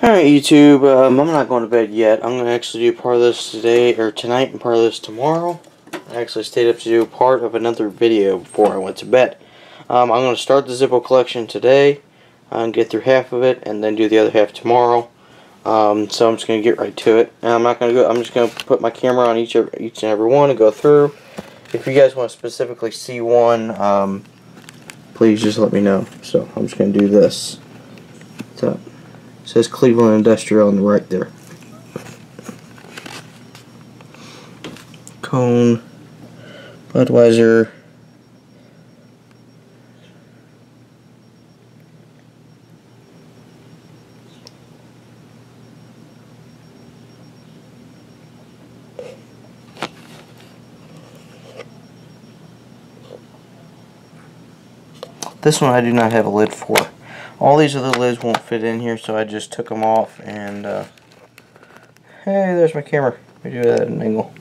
Alright, YouTube, I'm not going to bed yet. I'm going to actually do part of this today, or tonight, and part of this tomorrow. I actually stayed up to do part of another video before I went to bed. I'm going to start the Zippo collection today, and get through half of it, and then do the other half tomorrow. So I'm just going to get right to it. And I'm just going to put my camera on each and every one and go through. If you guys want to specifically see one, please just let me know. So I'm just going to do this. So, it says Cleveland Industrial on the right there. Cone, Budweiser, this one I do not have a lid for. All these other lids won't fit in here, so I just took them off and hey, there's my camera. Let me do that at an angle.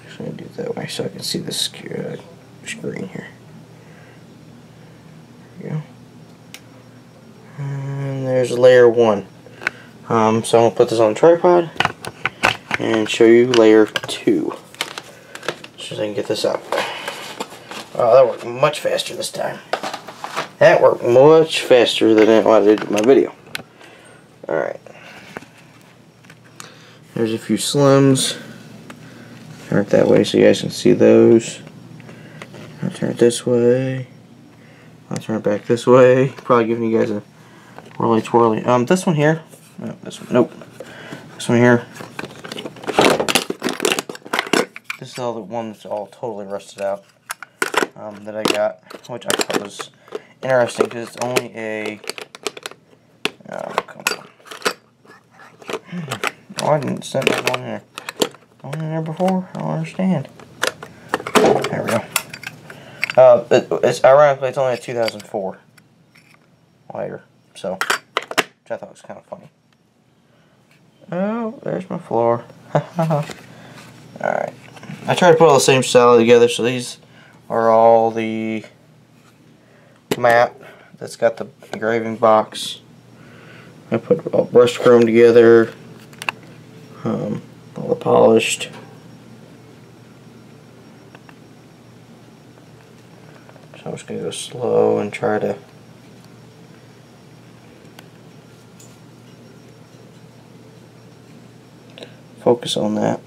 Just gonna do it that way so I can see the screen here. There we go. And there's layer 1. So I'm gonna put this on the tripod and show you layer 2. So I can get this out. Oh, that worked much faster this time. That worked much faster than what I did in my video. Alright. There's a few slims. Turn it that way so you guys can see those. I'll turn it this way. I'll turn it back this way. Probably giving you guys a really twirly. This one here. No, this one. Nope. This one here. This is all the one that's all totally rusted out. That I got, which I thought was interesting because it's only a. Oh, come on. Oh, I didn't set that one there. One in there before? I don't understand. There we go. It's ironically it's only a 2004 lighter, so which I thought was kind of funny. Oh, there's my floor. Alright. I tried to put all the same style together, so these are all the mat that's got the engraving box. I put all brushed chrome together, all the polished. So I'm just going to go slow and try to focus on that.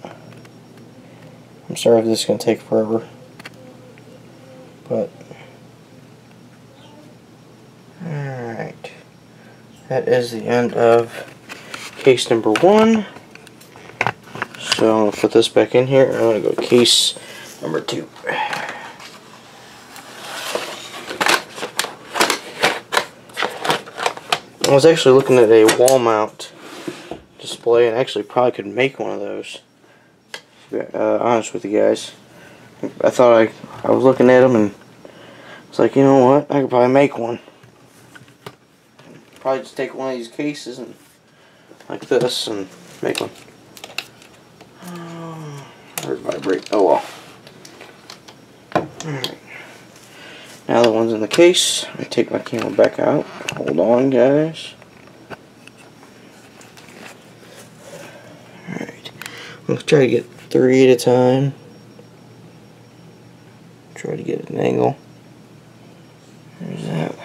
I'm sorry if this is going to take forever, but alright, that is the end of case number 1. So I'm going to put this back in here. I'm going to go case number 2. I was actually looking at a wall mount display and actually probably could make one of those. To be honest with you guys, I thought I was looking at them and it's like, you know what, I could probably make one. Probably just take one of these cases and like this and make one. Or vibrate. Oh well. Alright. Now the one's in the case. I take my camera back out. Hold on, guys. Alright. I'm going to try to get 3 at a time. Try to get an angle. There's that.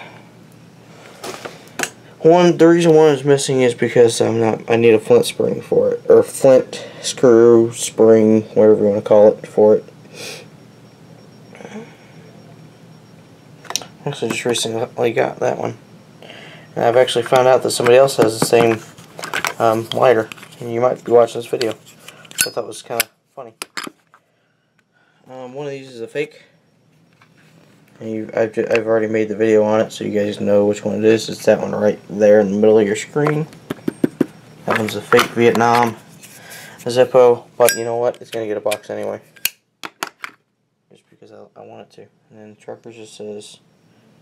The reason one is missing is because I need a flint spring for it, or flint screw spring, whatever you want to call it, for it. Actually, just recently got that one, and I've actually found out that somebody else has the same lighter, and you might be watching this video. I thought it was kind of funny. One of these is a fake. And I've already made the video on it, so you guys know which one it is. It's that one right there in the middle of your screen. That one's a fake Vietnam Zippo, but you know what? It's going to get a box anyway. Just because I want it to. And then the trucker just says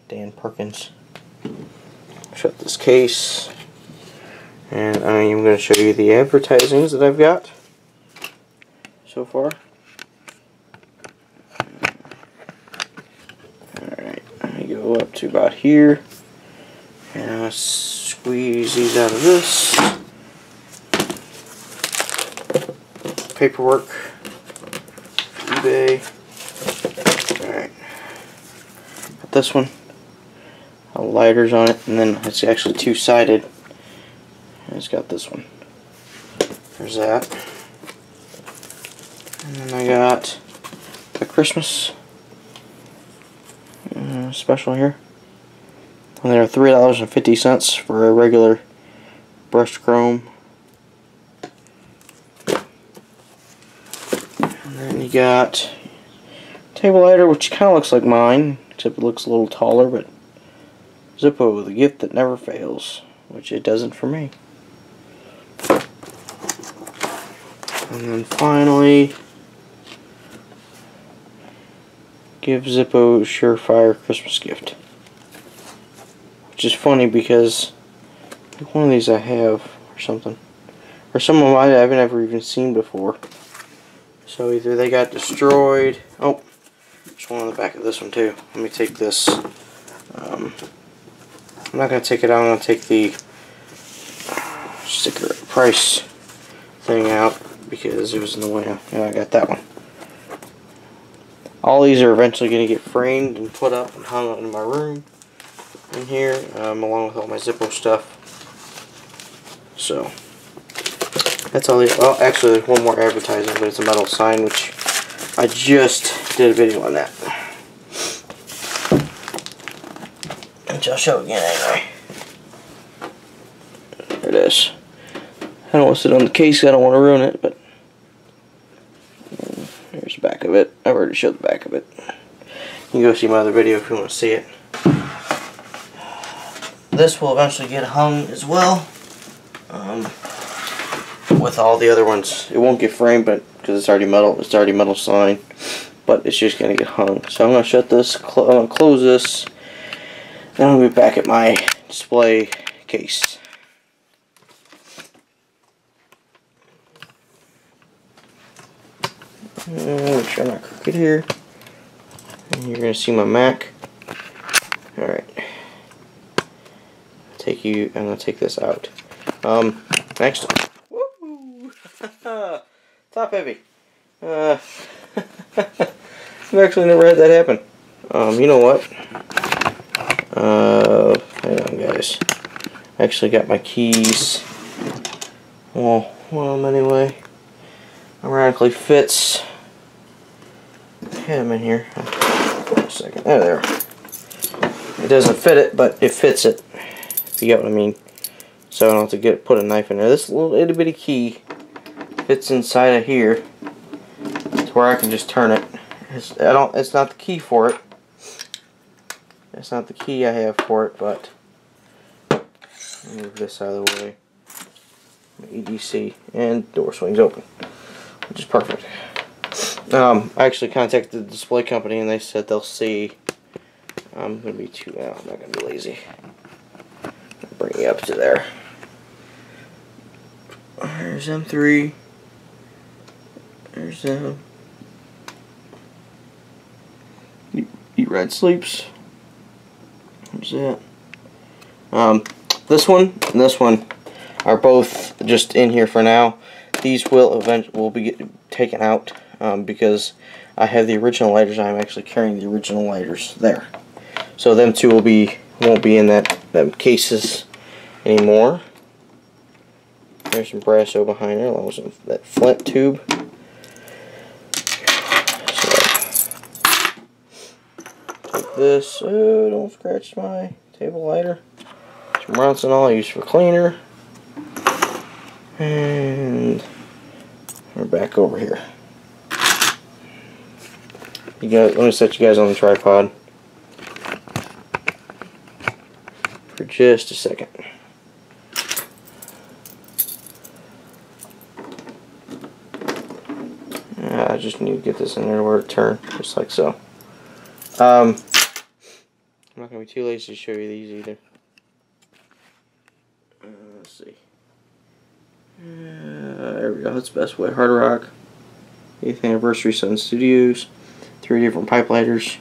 Dan Perkins. Shut this case. And I am going to show you the advertisings that I've got so far. Alright, let me go up to about here. And squeeze these out of this. Paperwork. eBay. Alright. Got this one. Lighters on it, and then it's actually two-sided. It's got this one. There's that. And then I got the Christmas special here. And they're $3.50 for a regular brushed chrome. And then you got table lighter, which kind of looks like mine, except it looks a little taller, but Zippo, the gift that never fails, which it doesn't for me. And then finally, give Zippo Surefire Christmas gift. Which is funny because one of these I have or something. Or some of them I haven't ever even seen before. So either they got destroyed. Oh, there's one on the back of this one too. Let me take this. I'm not going to take it out. I'm going to take the sticker price thing out because it was in the way. Yeah, I got that one. All these are eventually going to get framed and put up and hung up in my room in here, along with all my Zippo stuff. So that's all. Well, actually, there's one more advertising, but it's a metal sign, which I just did a video on that. Which I'll show again anyway. There it is. I don't want to sit on the case, I don't want to ruin it, but there's the back of it. I've already showed the back of it. You can go see my other video if you want to see it. This will eventually get hung as well, with all the other ones. It won't get framed, but because it's already metal sign, but it's just going to get hung. So I'm going to shut this, I'm going to close this, then I'll be back at my display case. Make sure I'm not crooked here. And you're going to see my Mac. Alright. I'm going to take this out. Next. Woo! Top heavy. I've actually never had that happen. You know what? Hang on, guys. I actually got my keys. Well, anyway. Ironically fits. I had them in here. Wait a second. Oh, there. It doesn't fit it, but it fits it. If you get what I mean. So I don't have to put a knife in there. This little itty bitty key fits inside of here to where I can just turn it. It's not the key for it. It's not the key I have for it, but move this out of the way. EDC and door swings open, which is perfect. I actually contacted the display company and they said they'll see. I'm gonna be I'm not gonna be lazy. I'll bring you up to there. There's M3. There's Eat Red Sleeps. There's that. This one and this one are both just in here for now. These will be taken out because I have the original lighters. I'm actually carrying the original lighters there, so them two won't be in them cases anymore. There's some brasso behind there, along with that flint tube. So take this. Oh, don't scratch my table lighter. Some Ronson all I use for cleaner. And we're back over here. Let me set you guys on the tripod for just a second. I just need to get this in there where it turns, just like so. I'm not going to be too lazy to show you these either. Let's see. There we go, that's the best way. Hard Rock, 8th Anniversary Sun Studios, 3 different pipe lighters,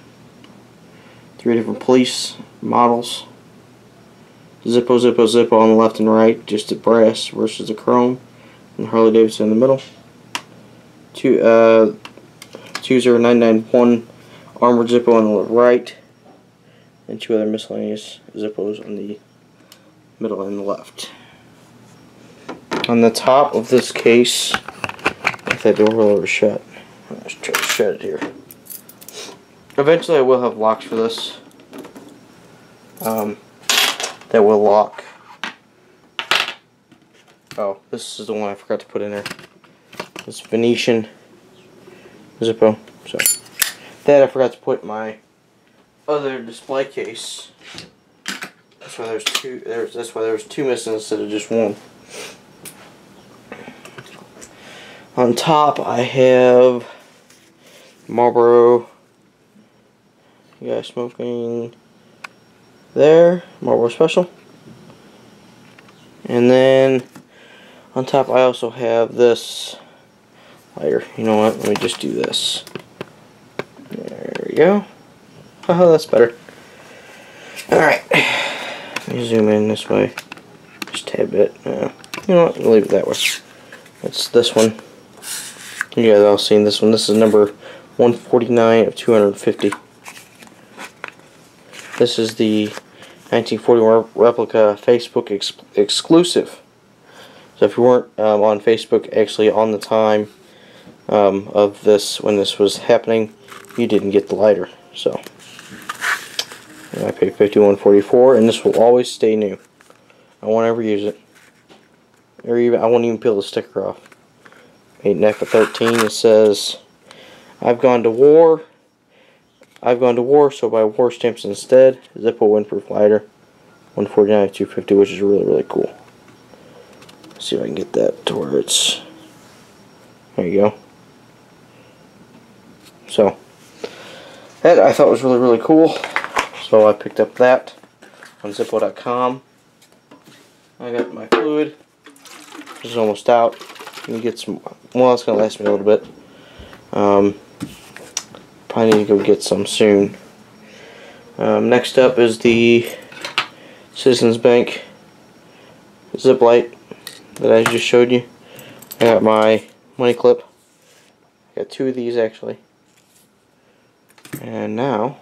3 different police models, Zippo, Zippo, Zippo on the left and right, just the brass versus the chrome, and Harley Davidson in the middle. 20991 armored Zippo on the right, and 2 other miscellaneous Zippos on the middle and the left. On the top of this case, if that door will ever shut, let's try to shut it here. Eventually I will have locks for this that will lock. Oh, this is the one I forgot to put in there. This Venetian Zippo. So that I forgot to put in my other display case. That's why there's two. That's why there's 2 missing instead of just 1. On top, I have Marlboro. You guys smoking there, Marlboro Special. And then on top, I also have this lighter. You know what? Let me just do this. There we go. Oh, that's better. Alright. Let me zoom in this way. Just a tad bit. You know what? We'll leave it that way. That's this one. You guys all seen this one. This is number 149 of 250. This is the 1941 replica Facebook exclusive. So if you weren't on Facebook actually on the time of this, when this was happening, you didn't get the lighter. So I paid $51.44, and this will always stay new. I won't ever use it, or even I won't even peel the sticker off. Made in F 13. It says, "I've gone to war. So buy war stamps instead." Zippo windproof lighter, 149 250, which is really cool. Let's see if I can get that to where it's. There you go. So that I thought was really cool. So I picked up that on Zippo.com. I got my fluid. This is almost out. You get some. Well, it's gonna last me a little bit. Probably need to go get some soon. Next up is the Citizens Bank zip light that I just showed you. I got my money clip. I got 2 of these actually. And now,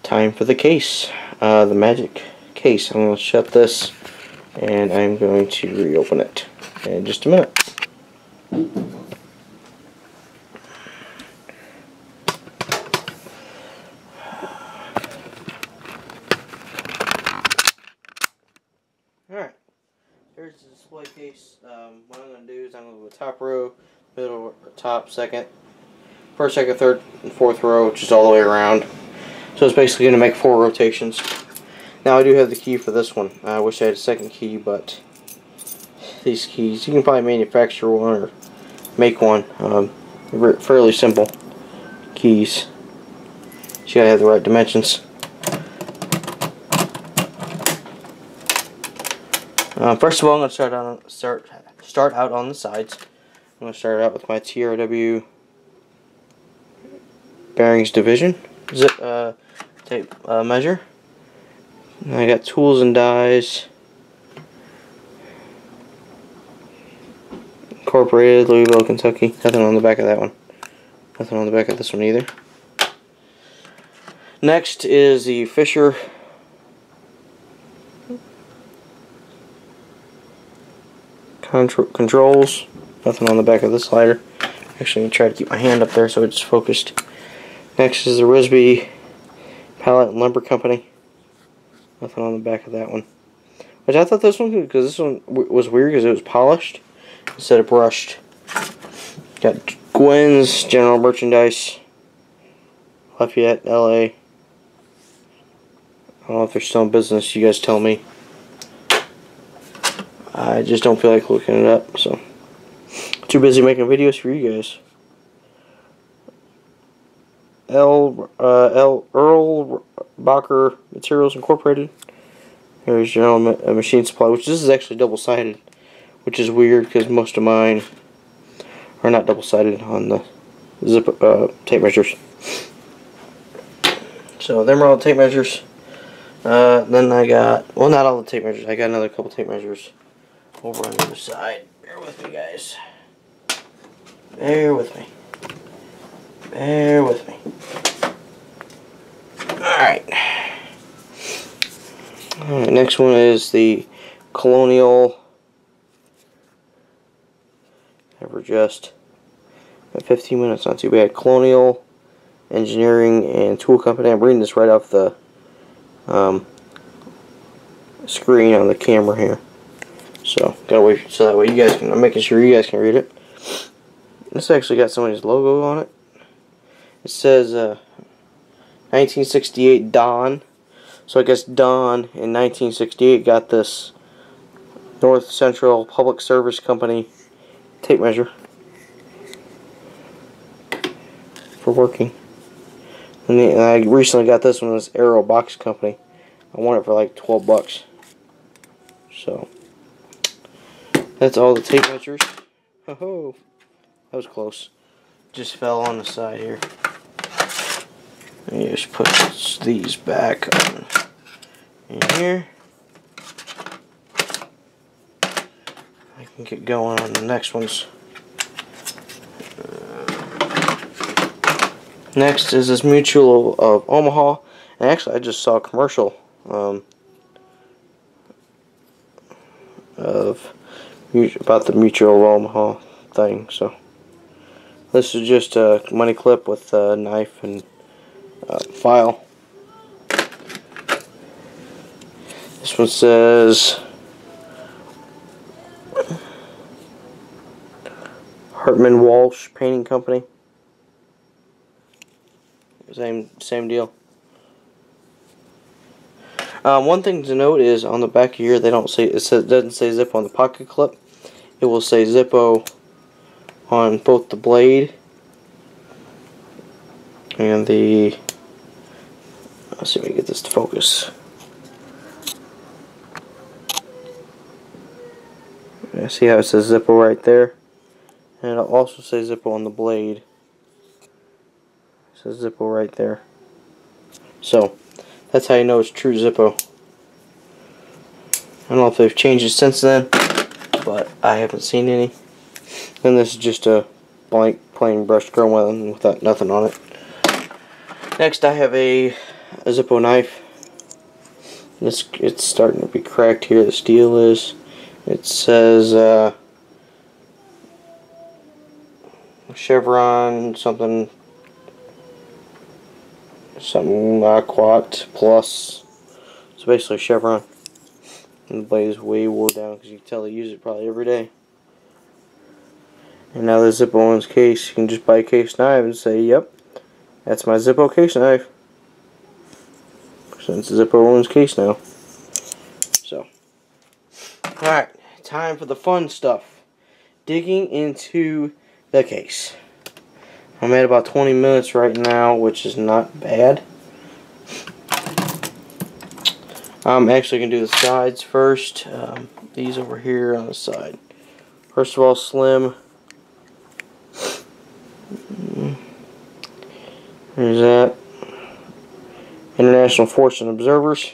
time for the case. The magic case. I'm going to shut this and I'm going to reopen it in just a minute. Alright, here's the display case. What I'm going to do is I'm going to go top row, middle, top, second, first, second, third, and fourth row, which is all the way around. So it's basically going to make 4 rotations. Now I do have the key for this one. I wish I had a second key, but these keys, you can probably manufacture one or make one. Fairly simple keys. You gotta have the right dimensions. First of all, I'm going to start out on the sides. I'm going to start out with my TRW bearings division zip tape measure. And I got tools and dies. Incorporated, Louisville, Kentucky. Nothing on the back of that one. Nothing on the back of this one either. Next is the Fisher controls. Nothing on the back of this lighter. Actually, I'm going to try to keep my hand up there so it's focused. Next is the Risby Pallet and Lumber Company. Nothing on the back of that one. Which I thought this one, because this one was weird because it was polished instead of brushed. Got Gwen's General Merchandise, Lafayette, LA. I don't know if they're still in business. You guys tell me. I just don't feel like looking it up, so too busy making videos for you guys. Earl Bacher Materials Incorporated. There's General Machine Supply, which this is actually double-sided, which is weird because most of mine are not double-sided on the Zippo tape measures. So them are all the tape measures. Then I got, well, not all the tape measures. I got another couple tape measures over on the other side. Bear with me, guys. Bear with me. Bear with me. Alright. Alright, next one is the Colonial. Ever just. At 15 minutes, not too bad. Colonial Engineering and Tool Company. I'm reading this right off the screen on the camera here. So, gotta wait so that way you guys can, I'm making sure you guys can read it. This actually got somebody's logo on it. It says 1968 Don. So I guess Don in 1968 got this North Central Public Service Company tape measure for working. And I recently got this one, this Aero Box Company. I won it for like 12 bucks. So that's all the tape measures. Oh, that was close. Just fell on the side here. And you just put these back on in here. I can get going on the next ones. Next is this Mutual of Omaha. And actually, I just saw a commercial about the Mutual of Omaha thing. So this is just a money clip with a knife and file. This one says Hartman Walsh Painting Company. Same deal. One thing to note is on the back here they don't say, it doesn't say Zippo on the pocket clip. It will say Zippo on both the blade and the, let's see if we can get this to focus. See how it says Zippo right there? And it'll also say Zippo on the blade. It says Zippo right there. So, that's how you know it's true Zippo. I don't know if they've changed it since then, but I haven't seen any. And this is just a blank plain brushed chrome one without nothing on it. Next I have a Zippo knife. It's starting to be cracked here, the steel is. It says Chevron something Quat Plus. It's basically Chevron. And the blade is way wore down because you can tell they use it probably every day. And now the Zippo owns case. You can just buy a case knife and say, yep, that's my Zippo case knife. Since Zippo owns case now. So, alright, time for the fun stuff. Digging into the case. I'm at about 20 minutes right now, which is not bad. I'm actually going to do the sides first. These over here on the side. First of all, slim. There's that. International Force and Observers.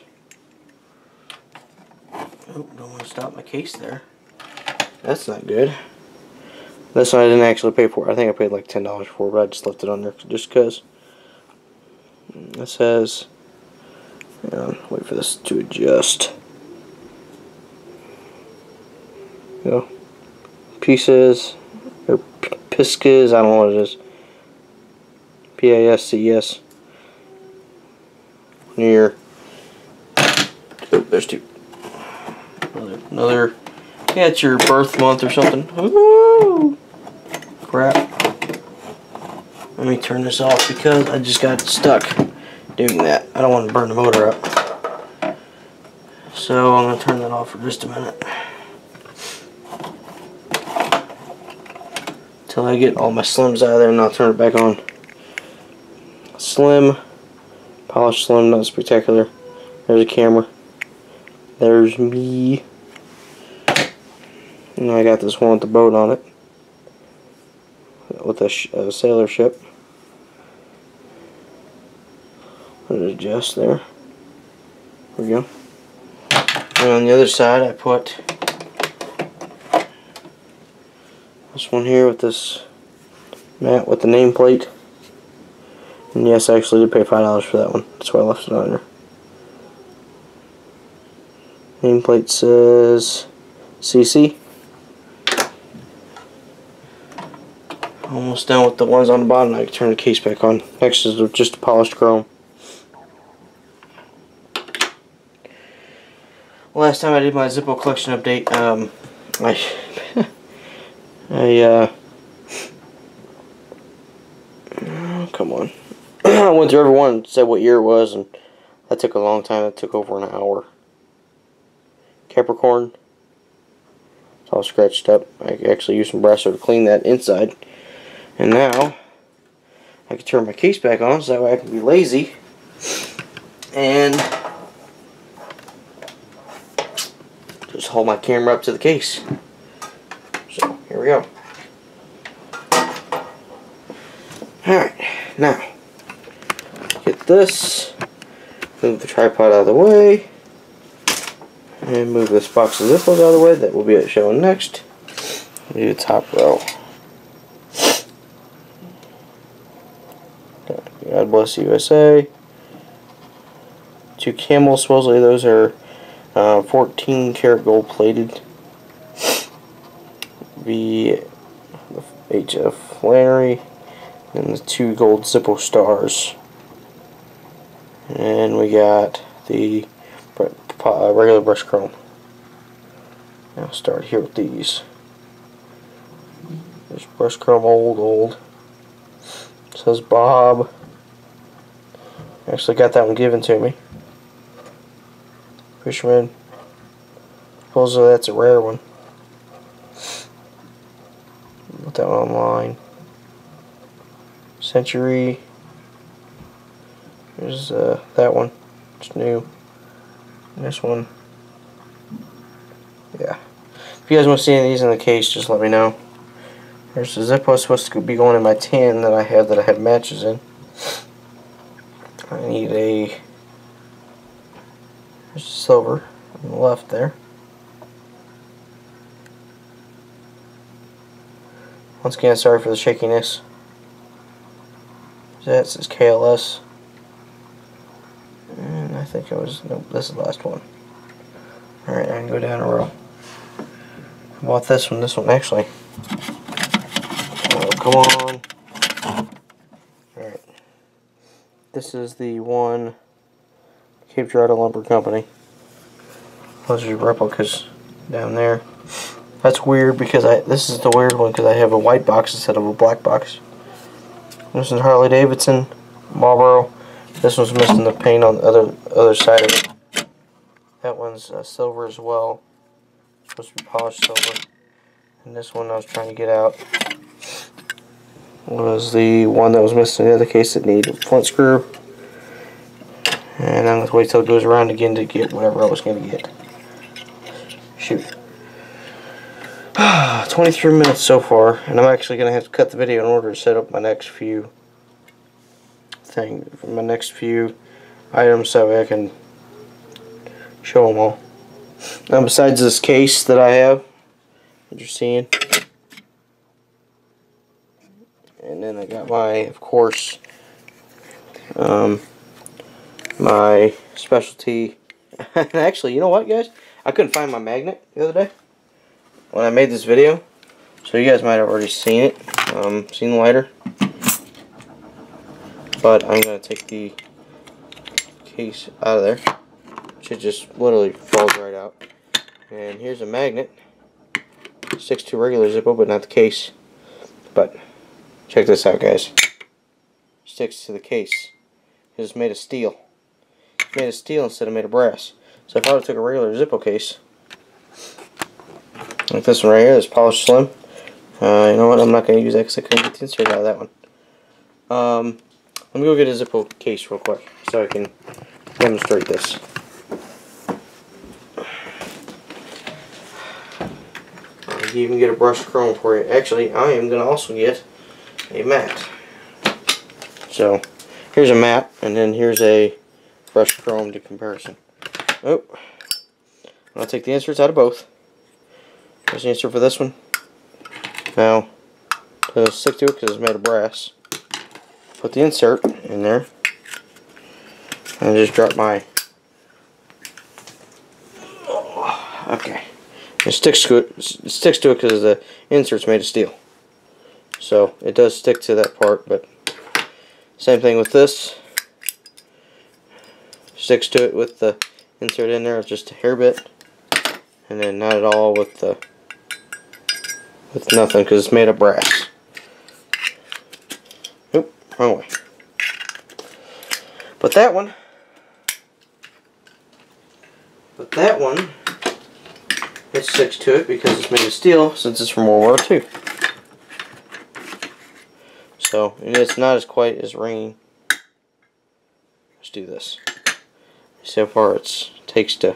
Oh, don't want to stop my case there. That's not good. This one I didn't actually pay for. I think I paid like $10 for it, but I just left it on there just because. This has, wait for this to adjust. Go. Pieces, or Pisces, I don't know what it is. P-A-S-C-E-S. Near. Oh, there's two. Another. Yeah, it's your birth month or something. Ooh, crap. Let me turn this off because I just got stuck doing that. I don't want to burn the motor up. So I'm going to turn that off for just a minute. Until I get all my slims out of there and I'll turn it back on. Slim. Polished slim, not spectacular. There's a camera. There's me. And I got this one with the boat on it. With a sailor ship. Let it adjust there. There we go. And on the other side, I put this one here with this mat with the nameplate. And yes, I actually did pay $5 for that one. That's why I left it on there. Nameplate says CC. Almost done with the ones on the bottom. I can turn the case back on. Next is just polished chrome. Last time I did my Zippo collection update, come on. I went through every one and said what year it was, and that took a long time. That took over an hour. Capricorn. It's all scratched up. I actually used some Brasso to clean that inside. And now, I can turn my case back on so that way I can be lazy. And just hold my camera up to the case. So, here we go. Alright, now, get this, move the tripod out of the way, and move this box of Zippos out of the way. That will be shown next. Do the top row. God bless USA. 2 camels, supposedly those are 14 karat gold plated. VHF Flannery. And the 2 gold Zippo stars. And we got the regular brush chrome. Now start here with these. There's brush chrome old. It says Bob. Actually got that one given to me. Fisherman. Supposedly that's a rare one. Put that one online. Century. There's that one. It's new. And this one. Yeah. If you guys want to see any of these in the case, just let me know. There's the Zippo supposed to be going in my tin that I have matches in. I need a there's silver on the left there. Once again, sorry for the shakiness. That says KLS. And I think it was, nope, this is the last one. Alright, I can go down a row. I bought this one actually. Oh, come on. Alright. This is the one Cape Girardeau Lumber Company. Those are replicas down there. That's weird because this is the weird one because I have a white box instead of a black box. This is Harley Davidson, Marlboro. This one's missing the paint on the other side of it. That one's silver as well. Supposed to be polished silver. And this one I was trying to get out was the one that was missing in the other case that needed a flint screw. And I'm going to wait till it goes around again to get whatever I was going to get. Shoot. 23 minutes so far, and I'm actually going to have to cut the video in order to set up my next few items so I can show them all. Now, besides this case that I have, that you're seeing, and then I got my, of course, my specialty. And actually, you know what, guys? I couldn't find my magnet the other day when I made this video, so you guys might have already seen it, seen the lighter. But I'm going to take the case out of there. It just literally falls right out. And here's a magnet. Sticks to regular Zippo, but not the case. But check this out, guys. Sticks to the case. It's made of steel. It's made of steel instead of made of brass. So if I would have took a regular Zippo case, like this one right here, this polished slim. You know what? I'm not going to use that because I couldn't get the insert out of that one. Let me go get a Zippo case real quick so I can demonstrate this. I can even get a brushed chrome for you. Actually, I am going to also get a mat. So here's a mat, and then here's a brushed chrome to comparison. Oh, I'll take the inserts out of both. There's the insert for this one. Now, to stick to it because it's made of brass. Put the insert in there, and just drop my. Okay, it sticks to it. It sticks to it because the insert's made of steel, so it does stick to that part. But same thing with this. Sticks to it with the insert in there, just a hair bit, and then not at all with nothing because it's made of brass. Oop, wrong way. But that one, it sticks to it because it's made of steel since it's from World War II. So it's not as quite as ringing. Let's do this. See how far it takes to.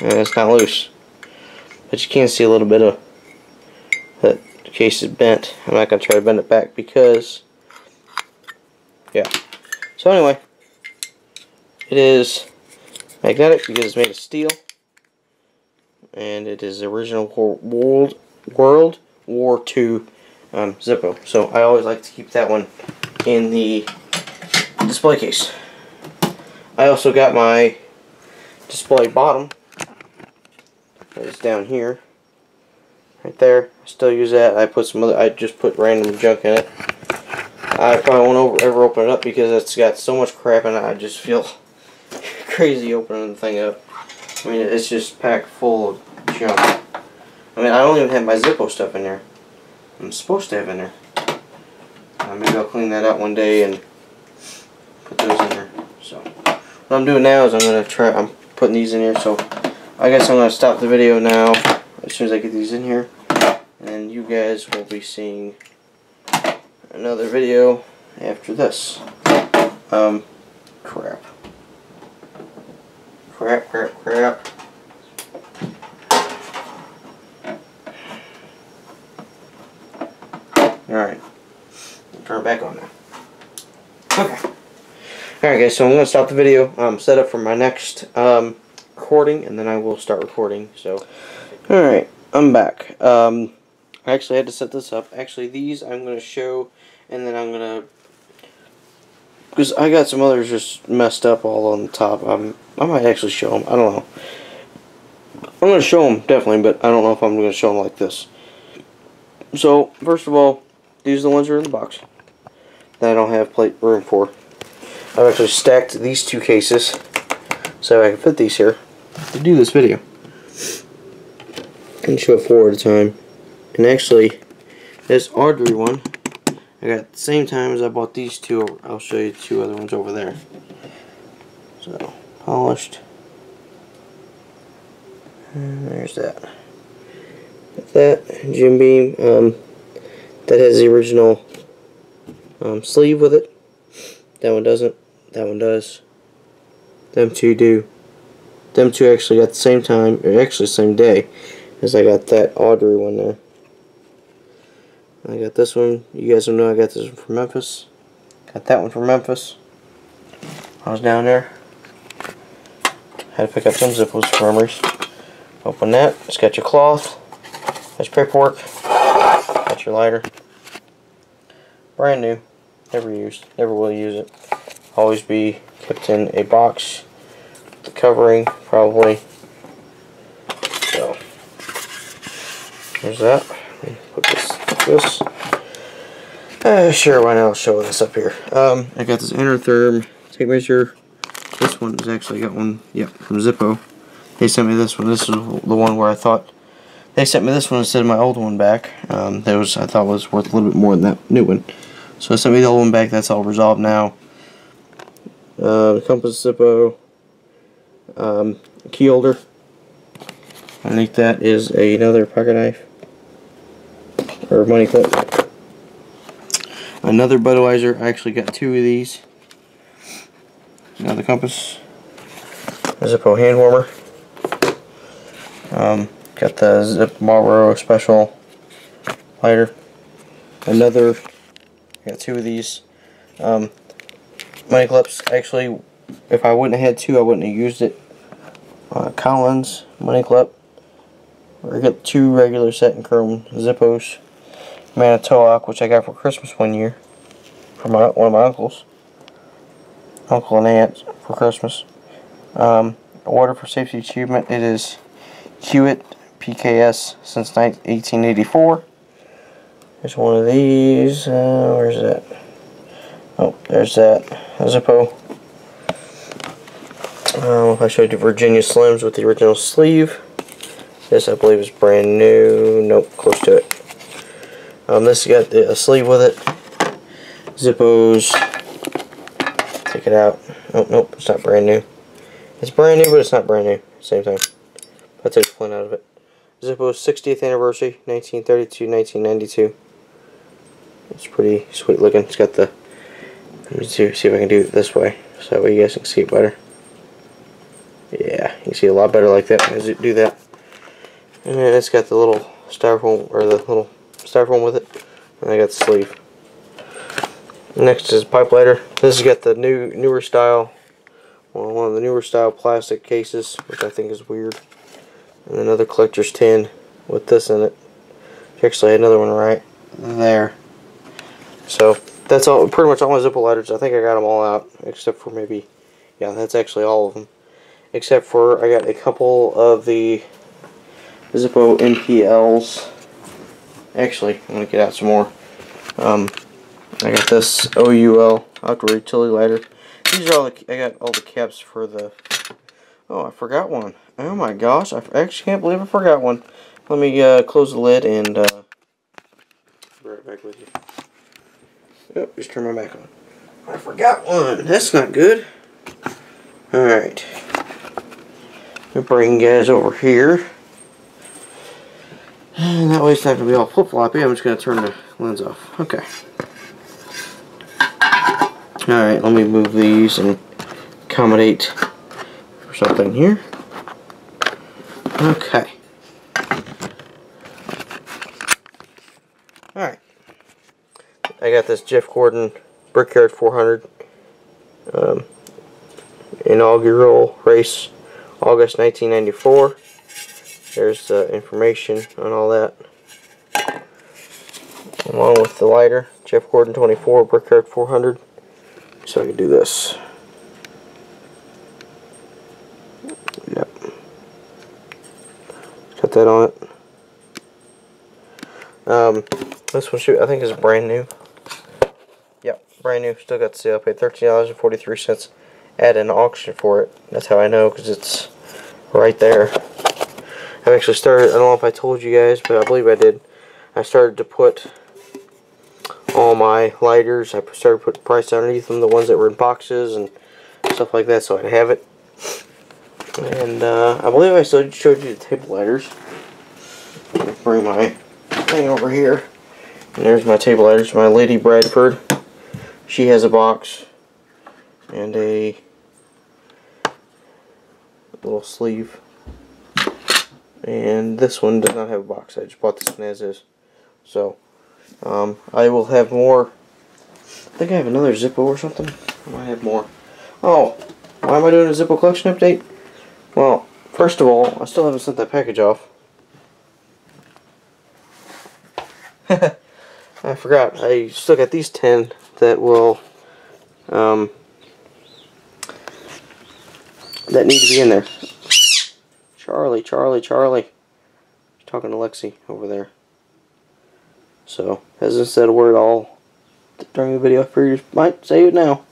And it's not loose, but you can see a little bit of that case is bent. I'm not going to try to bend it back because, yeah. So anyway, it is magnetic because it's made of steel, and it is the original World War II Zippo. So I always like to keep that one in the display case. I also got my display bottom. It's down here, right there. I still use that. I just put random junk in it. I probably won't ever open it up because it's got so much crap in it. I just feel crazy opening the thing up. I mean, it's just packed full of junk. I mean, I don't even have my Zippo stuff in there. I'm supposed to have in there. Maybe I'll clean that out one day and put those in there. So what I'm doing now is I'm putting these in here. So I guess I'm gonna stop the video now as soon as I get these in here, and you guys will be seeing another video after this. Crap. Alright. Turn it back on now. Okay. Alright guys, so I'm going to stop the video, set up for my next recording, and then I will start recording. So, alright, I'm back. I actually had to set this up. Actually, these I'm going to show, and then I'm going to, because I got some others just messed up all on the top. I might actually show them. I don't know. I'm going to show them, definitely, but I don't know if I'm going to show them like this. So, first of all, these are the ones that are in the box that I don't have plate room for. I've actually stacked these two cases so I can fit these here to do this video and show it 4 at a time. And actually, this Audrey one I got at the same time as I bought these two. I'll show you 2 other ones over there. So, polished. And there's that. Got that Jim Beam. That has the original sleeve with it. That one doesn't. That one does. Them two do. Them two actually got the same time, or actually the same day, as I got that Audrey one there. I got this one. You guys don't know I got this one from Memphis. Got that one from Memphis. I was down there. Had to pick up some Zippos for memories. Open that. It's got your cloth. That's paperwork. Got your lighter. Brand new. Never used. Never will use it. Always be kept in a box. The covering, probably. So, there's that. Let me put this. Sure, why not? I'll show this up here. I got this Intertherm tape measure. This one has actually got one, yep, from Zippo. They sent me this one. This is the one where I thought they sent me this one instead of my old one back. That I thought was worth a little bit more than that new one. So I sent me the old one back. That's all resolved now. Compass Zippo. Key holder. Underneath that is another pocket knife or money clip. Another Budweiser. I actually got 2 of these. Another compass. A Zippo hand warmer. Got the Zip Marlboro Special lighter. Another. I got 2 of these. money clips. Actually, if I wouldn't have had two, I wouldn't have used it. Collins money clip. I got two regular set and chrome Zippos. Manitowoc, which I got for Christmas one year from one of my uncles. Uncle and aunt for Christmas. Awarded for safety achievement. It is Hewitt PKS since 1884. There's one of these. Where's that? Oh, there's that Zippo. If I showed you Virginia Slims with the original sleeve. This I believe is brand new. Nope, close to it. This has got a sleeve with it. Zippos. Take it out. Oh, nope, it's not brand new. It's brand new, but it's not brand new at the same time. I took the flint out of it. Zippo's 60th anniversary, 1932-1992. It's pretty sweet looking. It's got the... Let me see if I can do it this way, so that way you guys can see it better. Yeah, you can see a lot better like that as you do that. And then it's got the little styrofoam, or the little styrofoam with it. And I got the sleeve. Next is pipe lighter. This has got the newer style, well, one of the newer style plastic cases, which I think is weird. And another collector's tin with this in it. Actually, another one right there. So that's all, pretty much all my Zippo lighters. I think I got them all out, except for maybe, yeah, that's actually all of them. Except for I got a couple of the Zippo NPLs. Actually, I'm gonna get out some more. I got this OUL outdoor utility lighter. These are all I got all the caps for the. Oh, I forgot one. Oh my gosh, I actually can't believe I forgot one. Let me close the lid and be right back with you. Oh, just turn my back on. I forgot one. That's not good. All right. Let me bring you guys over here. And that way it's not going to be all flip-floppy. I'm just going to turn the lens off. Okay. Alright, let me move these and accommodate for something here. Okay. Alright. I got this Jeff Gordon Brickyard 400 inaugural race, August 1994. There's the information on all that. Along with the lighter, Jeff Gordon 24 Brickyard 400. So I can do this. Yep. Got that on it. This one I think is brand new. Yep, brand new. Still got the sale. I paid $13.43 at an auction for it. That's how I know, because it's right there. I've actually started, I don't know if I told you guys, but I believe I did. I started to put all my lighters, I started to put the price underneath them, the ones that were in boxes and stuff like that, so I'd have it. And I believe I still showed you the table lighters. Let me bring my thing over here. And there's my table lighters. My Lady Bradford. She has a box and a little sleeve. And this one does not have a box. I just bought this one as is. So, I will have more. I think I have another Zippo or something. I might have more. Oh, why am I doing a Zippo collection update? Well, first of all, I still haven't sent that package off. I forgot. I still got these 10 that will, that need to be in there. Charlie. Talking to Lexi over there. So, hasn't said a word all during the video. I figured might say it now.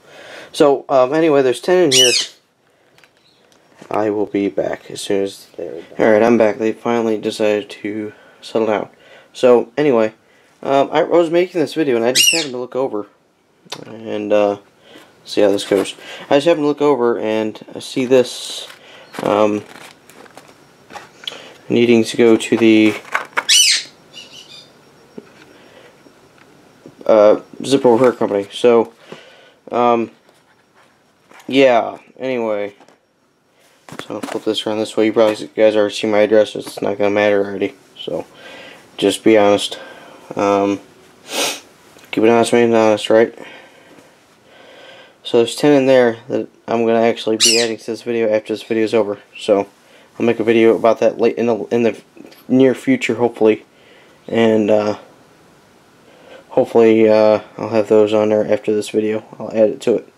So, anyway, there's 10 in here. I will be back as soon as they're done. Alright, I'm back. They finally decided to settle down. So, anyway, I was making this video and I just happened to look over and see how this goes. I just happened to look over and see this needing to go to the Zippo Repair Company. So, yeah, anyway. So I'll flip this around this way. You guys already see my address. It's not going to matter already. So, just be honest. Keep an honest man honest, right? So there's 10 in there that I'm going to actually be adding to this video after this video is over. So I'll make a video about that late in the near future, hopefully. And hopefully I'll have those on there after this video. I'll add it to it.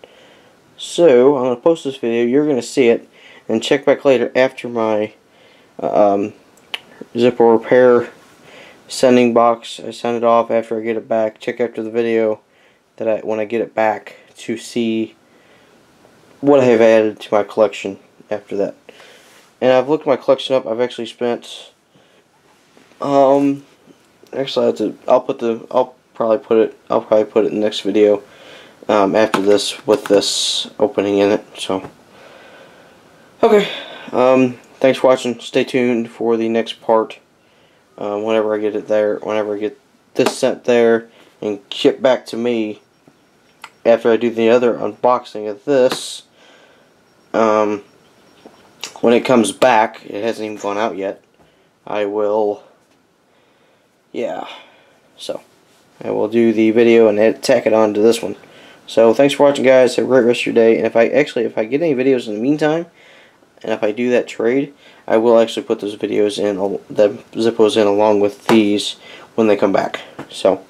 So I'm going to post this video. You're going to see it. And check back later after my Zippo repair sending box. I send it off after I get it back. Check after the video that when I get it back to see what I have added to my collection after that. And I've looked my collection up. I've actually spent actually I'll probably put it in the next video after this with this opening in it. So okay, thanks for watching. Stay tuned for the next part. Whenever I get it there, whenever I get this sent there and shipped back to me, after I do the other unboxing of this, when it comes back, it hasn't even gone out yet, I will, so I will do the video and tack it on to this one. So thanks for watching, guys. Have a great rest of your day. And if I get any videos in the meantime, and if I do that trade, I will actually put those videos in, the Zippos in along with these when they come back. So,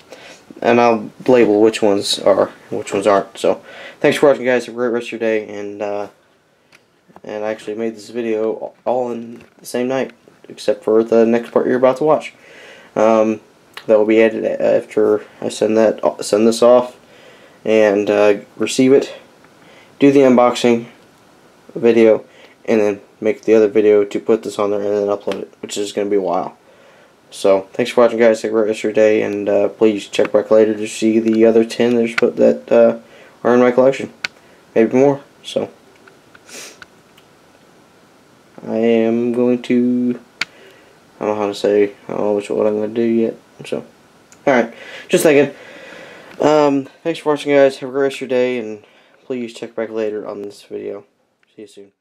and I'll label which ones are and which ones aren't. So, thanks for watching, guys. Have a great rest of your day. And I actually made this video all in the same night, except for the next part you're about to watch. That will be added after I send this off and receive it, do the unboxing video, and then make the other video to put this on there and then upload it, which is going to be a while. So, thanks for watching, guys. Have a great rest of your day, and please check back later to see the other 10 that are in my collection. Maybe more. So, I am going to, I don't know how to say, I don't know what I'm going to do yet. So, alright, just thinking. Thanks for watching, guys. Have a great rest of your day, and please check back later on this video. See you soon.